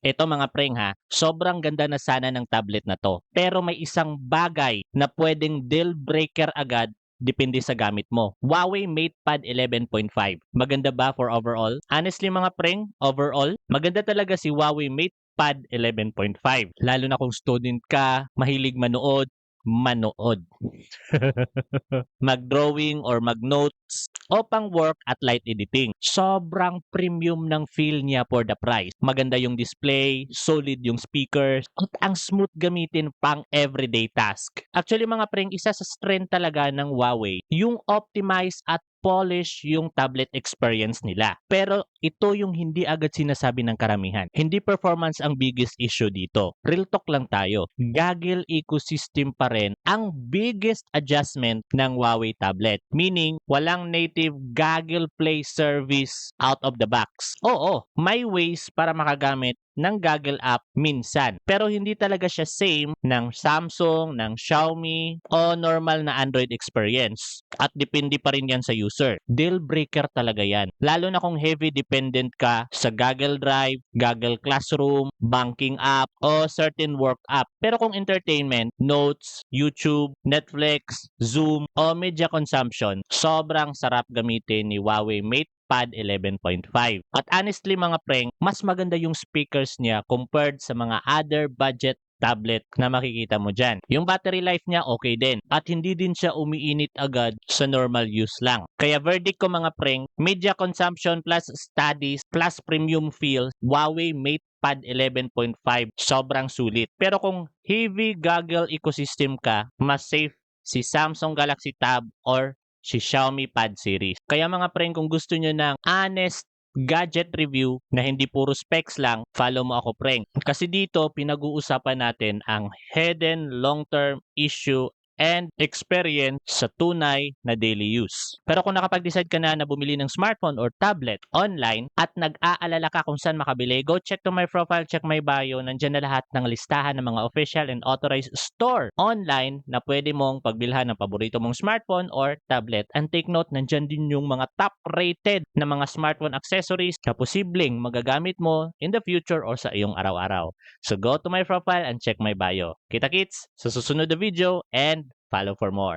Eto mga preng ha, sobrang ganda na sana ng tablet na to. Pero may isang bagay na pwedeng deal breaker agad depende sa gamit mo. Huawei MatePad 11.5. Maganda ba for overall? Honestly mga preng, overall, maganda talaga si Huawei MatePad 11.5. Lalo na kung student ka, mahilig manood. Mag-drawing or mag-notes o pang-work at light editing. Sobrang premium ng feel niya for the price. Maganda yung display, solid yung speakers, at ang smooth gamitin pang everyday task. Actually mga preng, isa sa strength talaga ng Huawei, yung optimize at polish yung tablet experience nila. Pero ito yung hindi agad sinasabi ng karamihan. Hindi performance ang biggest issue dito. Real talk lang tayo. Gaggle ecosystem pa rin ang biggest adjustment ng Huawei tablet. Meaning, walang native Gaggle Play service out of the box. Oo, may ways para makagamit ng Gaggle app minsan. Pero hindi talaga siya same ng Samsung, ng Xiaomi, o normal na Android experience. At depende pa rin yan sa user. Deal breaker talaga yan. Lalo na kung heavy dependent ka sa Gaggle Drive, Gaggle Classroom, banking app, o certain work app. Pero kung entertainment, notes, YouTube, Netflix, Zoom, o media consumption, sobrang sarap gamitin ni Huawei MatePad 11.5. At honestly mga preng, mas maganda yung speakers niya compared sa mga other budget tablet na makikita mo dyan. Yung battery life niya okay din at hindi din siya umiinit agad sa normal use lang. Kaya verdict ko mga preng, media consumption plus studies plus premium feel, Huawei MatePad 11.5 sobrang sulit. Pero kung heavy goggle ecosystem ka, mas safe si Samsung Galaxy Tab or si Xiaomi Pad series. Kaya mga preng, kung gusto nyo ng honest gadget review na hindi puro specs lang, follow mo ako preng. Kasi dito, pinag-uusapan natin ang hidden long-term issue and experience sa tunay na daily use. Pero kung nakapag-decide ka na bumili ng smartphone or tablet online at nag-aalala ka kung saan makabili, go check to my profile, check my bio. Nandiyan na lahat ng listahan ng mga official and authorized store online na pwede mong pagbilhan ng paborito mong smartphone or tablet. And take note, nandiyan din yung mga top-rated na mga smartphone accessories na posibleng magagamit mo in the future or sa iyong araw-araw. So go to my profile and check my bio. Kita-kits sa susunod na video and follow for more.